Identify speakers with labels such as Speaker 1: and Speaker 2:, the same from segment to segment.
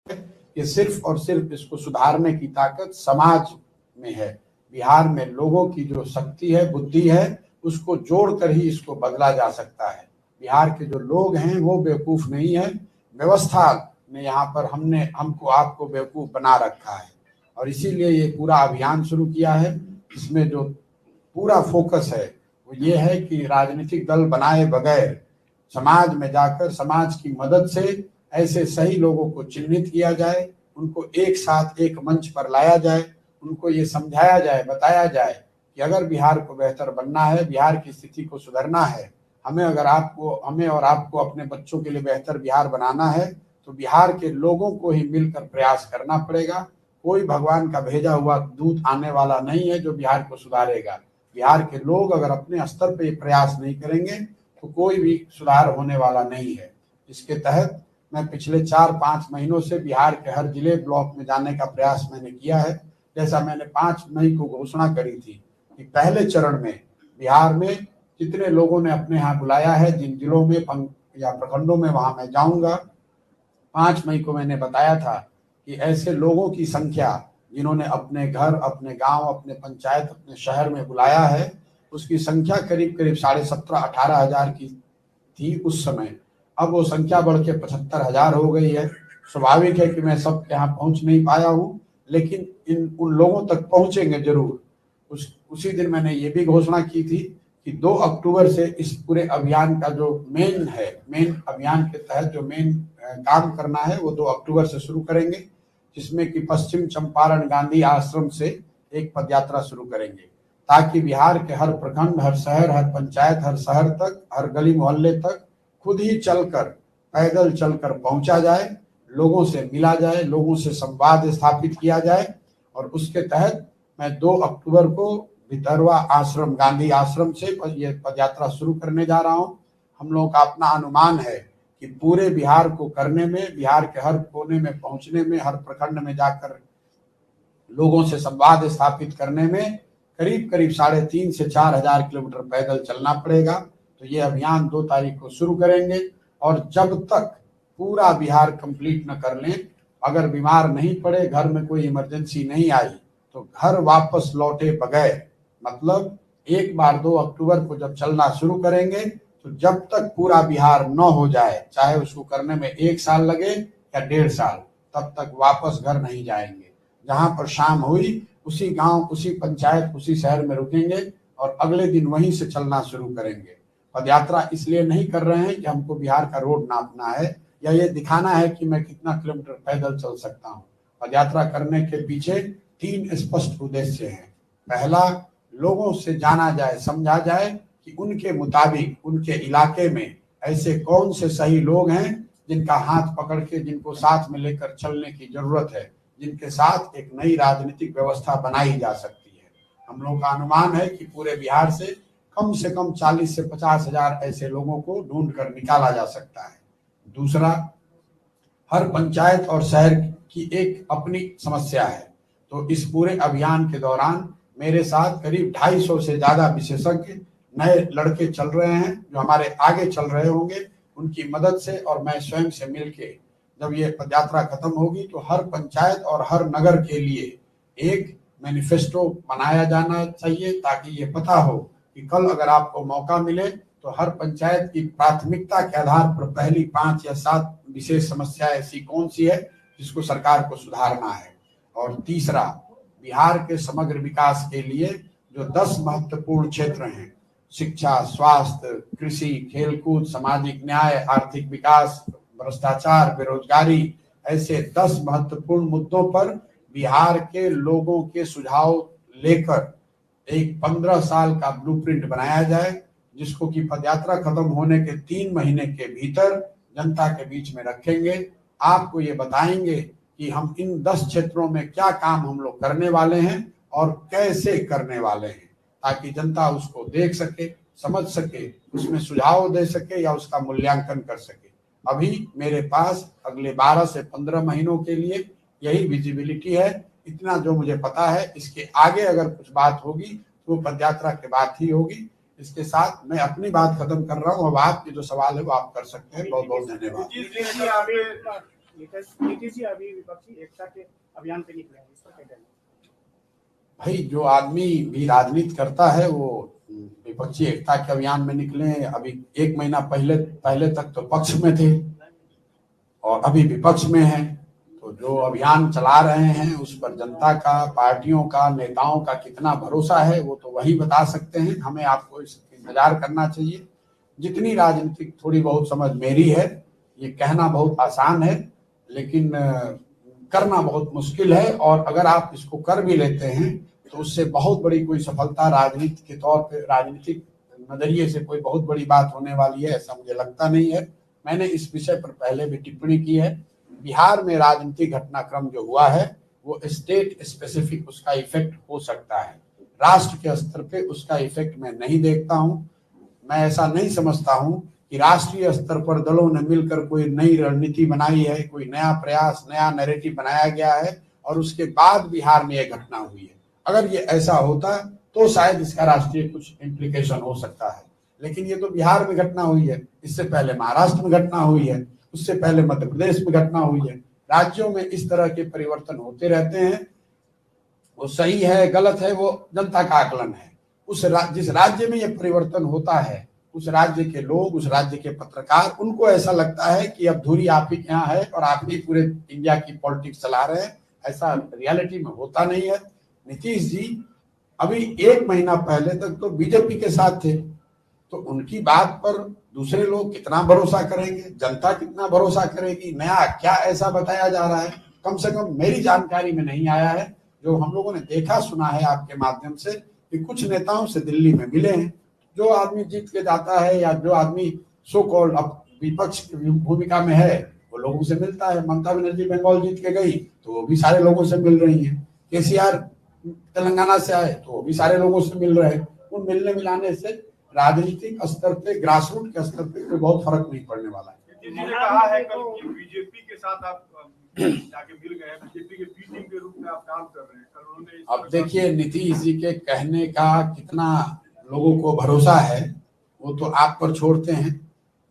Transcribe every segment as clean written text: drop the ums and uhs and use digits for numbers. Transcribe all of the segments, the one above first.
Speaker 1: ये सिर्फ और सिर्फ इसको सुधारने की ताकत समाज में है। बिहार में लोगों की जो शक्ति है, बुद्धि है, उसको जोड़कर ही इसको बदला जा सकता है। बिहार के जो लोग हैं वो बेवकूफ नहीं है, व्यवस्था ने यहाँ पर हमको आपको बेवकूफ बना रखा है। और इसीलिए ये पूरा अभियान शुरू किया है। इसमें जो पूरा फोकस है वो ये है कि राजनीतिक दल बनाए बगैर समाज में जाकर समाज की मदद से ऐसे सही लोगों को चिन्हित किया जाए, उनको एक साथ एक मंच पर लाया जाए, उनको ये समझाया जाए, बताया जाए कि अगर बिहार को बेहतर बनना है, बिहार की स्थिति को सुधरना है, हमें और आपको अपने बच्चों के लिए बेहतर बिहार बनाना है, तो बिहार के लोगों को ही मिलकर प्रयास करना पड़ेगा। कोई भगवान का भेजा हुआ दूत आने वाला नहीं है जो बिहार को सुधारेगा। बिहार के लोग अगर अपने स्तर पर प्रयास नहीं करेंगे तो कोई भी सुधार होने वाला नहीं है। इसके तहत मैं पिछले 4-5 महीनों से बिहार के हर जिले ब्लॉक में जाने का प्रयास मैंने किया है। जैसा मैंने 5 मई को घोषणा करी थी कि पहले चरण में बिहार में जितने लोगों ने अपने यहाँ बुलाया है, जिन जिलों में या प्रखंडों में, वहां मैं जाऊंगा। 5 मई को मैंने बताया था कि ऐसे लोगों की संख्या जिन्होंने अपने घर, अपने गांव, अपने पंचायत, अपने शहर में बुलाया है, उसकी संख्या करीब करीब 17,500-18 हजार की थी उस समय। अब वो संख्या बढ़ के 75,000 हो गई है। स्वाभाविक है कि मैं सबके यहाँ पहुंच नहीं पाया हूँ, लेकिन उन लोगों तक पहुंचेंगे जरूर। उसी दिन मैंने ये भी घोषणा की थी कि 2 अक्टूबर से इस पूरे अभियान का जो मेन अभियान के तहत जो मेन काम करना है वो 2 अक्टूबर से शुरू करेंगे, जिसमें कि पश्चिम चंपारण गांधी आश्रम से एक पदयात्रा शुरू करेंगे, ताकि बिहार के हर प्रखंड, हर शहर, हर पंचायत, हर शहर तक, हर गली मोहल्ले तक खुद ही चलकर, पैदल चलकर पहुंचा जाए, लोगों से मिला जाए, लोगों से संवाद स्थापित किया जाए। और उसके तहत मैं 2 अक्टूबर को भितरवा आश्रम, गांधी आश्रम से ये पदयात्रा शुरू करने जा रहा हूं। हम लोगों का अपना अनुमान है कि पूरे बिहार को करने में, बिहार के हर कोने में पहुंचने में, हर प्रखंड में जाकर लोगों से संवाद स्थापित करने में करीब करीब 3.5 से 4 हजार किलोमीटर पैदल चलना पड़ेगा। तो ये अभियान 2 तारीख को शुरू करेंगे और जब तक पूरा बिहार कंप्लीट न कर लें, अगर बीमार नहीं पड़े, घर में कोई इमरजेंसी नहीं आई, तो घर वापस लौटे बगैर, मतलब एक बार 2 अक्टूबर को जब चलना शुरू करेंगे तो जब तक पूरा बिहार न हो जाए, चाहे उसको करने में 1 साल लगे या 1.5 साल, तब तक वापस घर नहीं जाएंगे। जहां पर शाम हुई उसी गांव, उसी पंचायत, उसी शहर में रुकेंगे और अगले दिन वहीं से चलना शुरू करेंगे। पदयात्रा इसलिए नहीं कर रहे हैं कि हमको बिहार का रोड नापना है या ये दिखाना है कि मैं कितना किलोमीटर पैदल चल सकता हूँ। पदयात्रा करने के पीछे 3 स्पष्ट उद्देश्य हैं। पहला, लोगों से जाना जाए, समझा जाए कि उनके मुताबिक उनके इलाके में ऐसे कौन से सही लोग हैं जिनका हाथ पकड़ के, जिनको साथ में लेकर चलने की जरूरत है, जिनके साथ एक नई राजनीतिक व्यवस्था बनाई जा सकती है। हम लोगों का अनुमान है कि पूरे बिहार से कम 40 से 50 हजार ऐसे लोगों को ढूंढ कर निकाला जा सकता है। दूसरा, हर पंचायत और शहर की एक अपनी समस्या है, तो इस पूरे अभियान के दौरान मेरे साथ करीब 250 से ज्यादा विशेषज्ञ नए लड़के चल रहे हैं जो हमारे आगे चल रहे होंगे। उनकी मदद से और मैं स्वयं से मिलके जब ये पदयात्रा खत्म होगी तो हर पंचायत और हर नगर के लिए एक मैनिफेस्टो बनाया जाना चाहिए, ताकि ये पता हो कि कल अगर आपको मौका मिले तो हर पंचायत की प्राथमिकता के आधार पर पहली 5 या 7 विशेष समस्या ऐसी कौन सी है जिसको सरकार को सुधारना है। और तीसरा, बिहार के समग्र विकास के लिए जो 10 महत्वपूर्ण क्षेत्र हैं, शिक्षा, स्वास्थ्य, कृषि, खेलकूद, सामाजिक न्याय, आर्थिक विकास, भ्रष्टाचार, बेरोजगारी, ऐसे 10 महत्वपूर्ण मुद्दों पर बिहार के लोगों के सुझाव लेकर एक 15 साल का ब्लूप्रिंट बनाया जाए, जिसको कि पदयात्रा खत्म होने के 3 महीने के भीतर जनता के बीच में रखेंगे। आपको ये बताएंगे कि हम इन 10 क्षेत्रों में क्या काम हम लोग करने वाले हैं और कैसे करने वाले हैं, ताकि जनता उसको देख सके, समझ सके, उसमें सुझाव दे सके या उसका मूल्यांकन कर सके। अभी मेरे पास अगले 12 से 15 महीनों के लिए यही विजिबिलिटी है। इतना जो मुझे पता है, इसके आगे अगर कुछ बात होगी तो वो पदयात्रा के बाद ही होगी। इसके साथ मैं अपनी बात खत्म कर रहा हूँ। अब आपके जो सवाल है वो आप कर सकते हैं। बहुत बहुत धन्यवाद।
Speaker 2: नीतीश जी अभी विपक्षी एकता के अभियान पे निकले हैं, इस पर क्या कहना है?
Speaker 1: भाई जो आदमी भी राजनीति करता है वो विपक्षी एकता के अभियान में निकले। अभी 1 महीना पहले तक तो पक्ष में थे और अभी विपक्ष में हैं, तो जो अभियान चला रहे हैं उस पर जनता का, पार्टियों का, नेताओं का कितना भरोसा है वो तो वही बता सकते हैं। हमें आपको इसका इंतजार करना चाहिए। जितनी राजनीतिक थोड़ी बहुत समझ मेरी है, ये कहना बहुत आसान है लेकिन करना बहुत मुश्किल है, और अगर आप इसको कर भी लेते हैं तो उससे बहुत बड़ी कोई सफलता राजनीति के तौर पे, राजनीतिक नजरिए से कोई बहुत बड़ी बात होने वाली है ऐसा मुझे लगता नहीं है। मैंने इस विषय पर पहले भी टिप्पणी की है। बिहार में राजनीतिक घटनाक्रम जो हुआ है वो स्टेट स्पेसिफिक उसका इफेक्ट हो सकता है, राष्ट्र के स्तर पे उसका इफेक्ट मैं नहीं देखता हूं। मैं ऐसा नहीं समझता हूं कि राष्ट्रीय स्तर पर दलों ने मिलकर कोई नई रणनीति बनाई है, कोई नया प्रयास, नया नैरेटिव बनाया गया है और उसके बाद बिहार में यह घटना हुई है। अगर ये ऐसा होता तो शायद इसका राष्ट्रीय कुछ इम्प्लीकेशन हो सकता है, लेकिन ये तो बिहार में घटना हुई है। इससे पहले महाराष्ट्र में घटना हुई है, उससे पहले मध्य प्रदेश में घटना हुई है। राज्यों में इस तरह के परिवर्तन होते रहते हैं। वो सही है गलत है वो जनता का आकलन है। जिस राज्य में यह परिवर्तन होता है उस राज्य के लोग, उस राज्य के पत्रकार, उनको ऐसा लगता है कि अब धुरी आप ही के यहाँ है और आप ही पूरे इंडिया की पॉलिटिक्स चला रहे हैं। ऐसा रियलिटी में होता नहीं है। नीतीश जी अभी 1 महीना पहले तक तो बीजेपी के साथ थे, तो उनकी बात पर दूसरे लोग कितना भरोसा करेंगे, जनता कितना भरोसा करेगी? नया क्या ऐसा बताया जा रहा है? कम से कम मेरी जानकारी में नहीं आया है। जो हम लोगों ने देखा सुना है आपके माध्यम से कि कुछ नेताओं से दिल्ली में मिले हैं। जो आदमी जीत के जाता है या जो आदमी सो कॉल्ड विपक्ष की भूमिका में है वो लोगों से मिलता है। ममता बनर्जी बंगाल जीत के गई तो वो भी सारे लोगों से मिल रही है। केसीआर तेलंगाना से आए तो वो भी सारे लोगों से मिल रहे हैं। उन मिलने मिलाने से राजनीतिक स्तर पे, ग्रासरूट के स्तर पे कोई बहुत फर्क नहीं पड़ने वाला है।
Speaker 3: जिन्होंने कहा है कल कि बीजेपी के साथ आप जाके मिल गए, बीजेपी के बी टीम के रूप में आप काम कर रहे हैं, कल उन्होंने।
Speaker 1: अब देखिए नीतीश जी के कहने का कितना लोगों को भरोसा है वो तो आप पर छोड़ते हैं।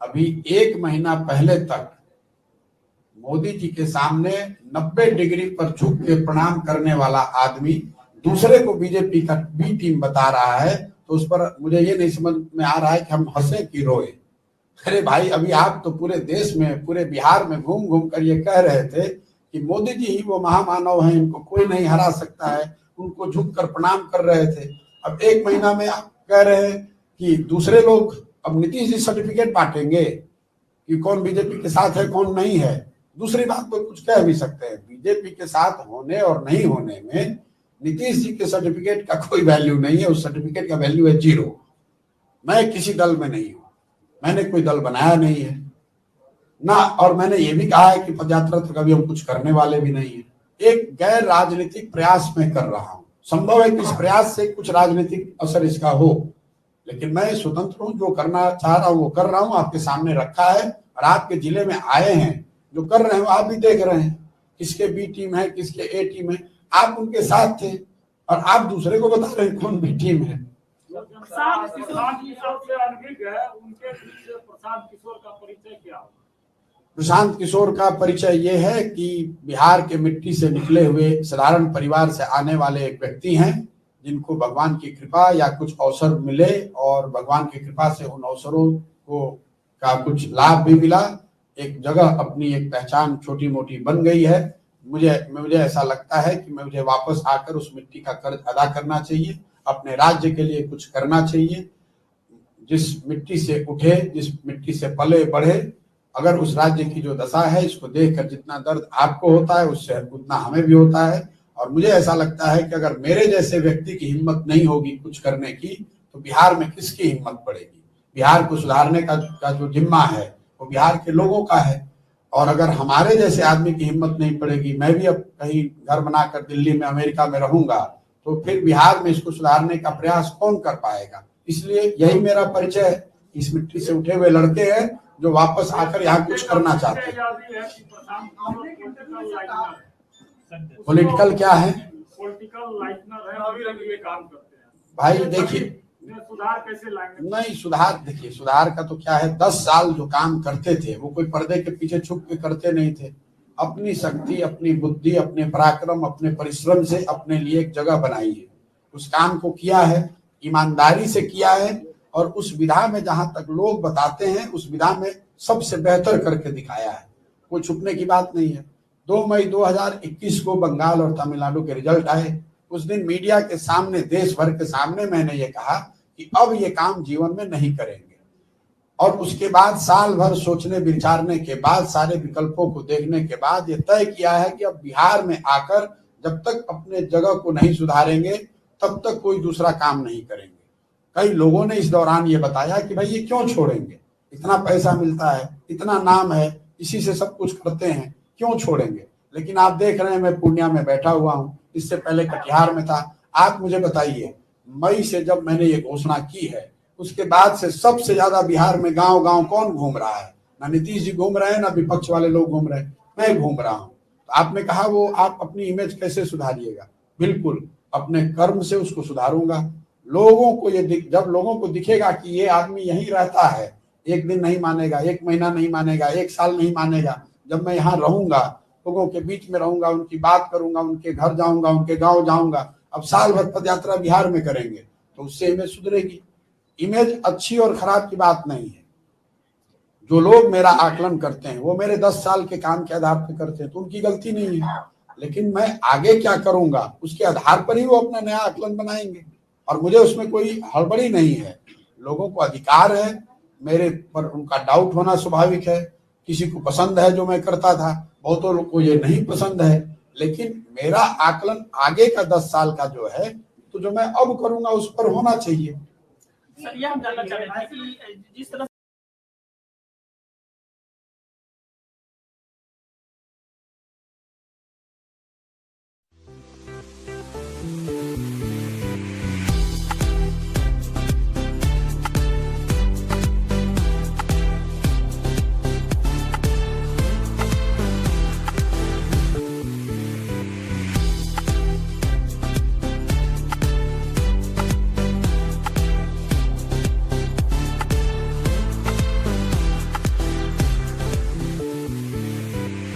Speaker 1: अभी 1 महीना पहले तक मोदी जी के सामने 90 डिग्री पर झुक के प्रणाम करने वाला आदमी दूसरे को बीजेपी का बी टीम बता रहा है, तो उस पर मुझे ये नहीं समझ में आ रहा है कि हम हंसे कि रोए। अरे भाई, अभी आप तो पूरे देश में, पूरे बिहार में घूम घूम कर ये कह रहे थे कि मोदी जी ही वो महामानव हैं, इनको कोई नहीं हरा सकता है, उनको झुक कर प्रणाम कर रहे थे। अब 1 महीना में आप कह रहे हैं कि दूसरे लोग, अब नीतीश जी सर्टिफिकेट बांटेंगे कि कौन बीजेपी के साथ है कौन नहीं है। दूसरी बात तो कुछ कह भी सकते हैं, बीजेपी के साथ होने और नहीं होने में नीतीश जी के सर्टिफिकेट का कोई वैल्यू नहीं है। उस सर्टिफिकेट का वैल्यू है 0। मैं किसी दल में नहीं हूं, मैंने कोई दल बनाया नहीं है ना, और मैंने ये भी कहा है कि पदयात्रा तो कभी हम कुछ करने वाले भी नहीं है। एक गैर राजनीतिक प्रयास में कर रहा हूं। संभव है कि इस प्रयास से कुछ राजनीतिक असर इसका हो, लेकिन मैं स्वतंत्र हूं, जो करना चाह रहा हूं वो कर रहा हूं। आपके सामने रखा है और आपके जिले में आए हैं, जो कर रहे हैं आप भी देख रहे हैं, किसके बी टीम है किसके ए टीम है। आप उनके साथ थे और आप दूसरे को बता रहे हैं कौन बी टीम है।
Speaker 2: प्रशांत किशोर से अनभिज्ञ है, उनके बीच प्रशांत किशोर का परिचय क्या होगा?
Speaker 1: प्रशांत किशोर का परिचय ये है कि बिहार के मिट्टी से निकले हुए साधारण परिवार से आने वाले एक व्यक्ति हैं, जिनको भगवान की कृपा या कुछ अवसर मिले और भगवान की कृपा से उन अवसरों को का कुछ लाभ भी मिला। एक जगह अपनी एक पहचान छोटी मोटी बन गई है। मुझे ऐसा लगता है कि मुझे वापस आकर उस मिट्टी का कर्ज अदा करना चाहिए, अपने राज्य के लिए कुछ करना चाहिए। जिस मिट्टी से उठे, जिस मिट्टी से पले बढ़े, अगर उस राज्य की जो दशा है इसको देखकर जितना दर्द आपको होता है उससे उतना हमें भी होता है। और मुझे ऐसा लगता है कि अगर मेरे जैसे व्यक्ति की हिम्मत नहीं होगी कुछ करने की, तो बिहार में किसकी हिम्मत पड़ेगी? बिहार को सुधारने का जो जिम्मा है वो बिहार के लोगों का है। और अगर हमारे जैसे आदमी की हिम्मत नहीं पड़ेगी, मैं भी अब कहीं घर बनाकर दिल्ली में, अमेरिका में रहूंगा, तो फिर बिहार में इसको सुधारने का प्रयास कौन कर पाएगा? इसलिए यही मेरा परिचय है। इस मिट्टी से उठे हुए लड़के हैं जो वापस आकर यहाँ कुछ करना चाहते हैं। पॉलिटिकल क्या है?
Speaker 2: पॉलिटिकल लाइटनर है, अभी ये काम करते हैं।
Speaker 1: भाई देखिए,
Speaker 2: सुधार कैसे लाएंगे?
Speaker 1: नहीं, सुधार देखिए, सुधार का तो क्या है, 10 साल जो काम करते थे वो कोई पर्दे के पीछे छुप के करते नहीं थे। अपनी शक्ति, अपनी बुद्धि, अपने पराक्रम, अपने परिश्रम से अपने लिए एक जगह बनाई है। उस काम को किया है, ईमानदारी से किया है, और उस विधा में जहां तक लोग बताते हैं उस विधा में सबसे बेहतर करके दिखाया है। कोई छुपने की बात नहीं है। 2 मई 2021 को बंगाल और तमिलनाडु के रिजल्ट आए। उस दिन मीडिया के सामने, देश भर के सामने मैंने ये कहा कि अब ये काम जीवन में नहीं करेंगे। और उसके बाद साल भर सोचने विचारने के बाद, सारे विकल्पों को देखने के बाद ये तय किया है कि अब बिहार में आकर जब तक अपने जगह को नहीं सुधारेंगे तब तक कोई दूसरा काम नहीं करेंगे। कई लोगों ने इस दौरान ये बताया कि भाई ये क्यों छोड़ेंगे, इतना पैसा मिलता है, इतना नाम है, इसी से सब कुछ करते हैं, क्यों छोड़ेंगे। लेकिन आप देख रहे हैं, मैं पूर्णिया में बैठा हुआ हूँ, इससे पहले कटिहार में था। आप मुझे बताइए, मई से जब मैंने ये घोषणा की है उसके बाद से सबसे ज्यादा बिहार में गांव गांव कौन घूम रहा है? ना नीतीश जी घूम रहे हैं, ना विपक्ष वाले लोग घूम रहे हैं, मैं घूम रहा हूं। तो आपने कहा वो आप अपनी इमेज कैसे सुधारिएगा? बिल्कुल अपने कर्म से उसको सुधारूंगा। लोगों को ये जब लोगों को दिखेगा कि ये आदमी यहीं रहता है, एक दिन नहीं मानेगा, एक महीना नहीं मानेगा, एक साल नहीं मानेगा, जब मैं यहाँ रहूंगा, लोगों के बीच में रहूंगा, उनकी बात करूंगा, उनके घर जाऊंगा, उनके गाँव जाऊंगा। अब साल भर पद यात्रा बिहार में करेंगे तो उससे इमेज सुधरेगी। इमेज अच्छी और खराब की बात नहीं है। जो लोग मेरा आकलन करते हैं वो मेरे 10 साल के काम के आधार पर करते हैं तो उनकी गलती नहीं है, लेकिन मैं आगे क्या करूंगा उसके आधार पर ही वो अपना नया आकलन बनाएंगे, और मुझे उसमें कोई हड़बड़ी नहीं है। लोगों को अधिकार है, मेरे पर उनका डाउट होना स्वाभाविक है। किसी को पसंद है जो मैं करता था, बहुतों लोग को ये नहीं पसंद है, लेकिन मेरा आकलन आगे का 10 साल का जो है, तो जो मैं अब करूंगा उस पर होना चाहिए।
Speaker 2: सर, ये हम जानना चाह रहे थे कि जिस तरह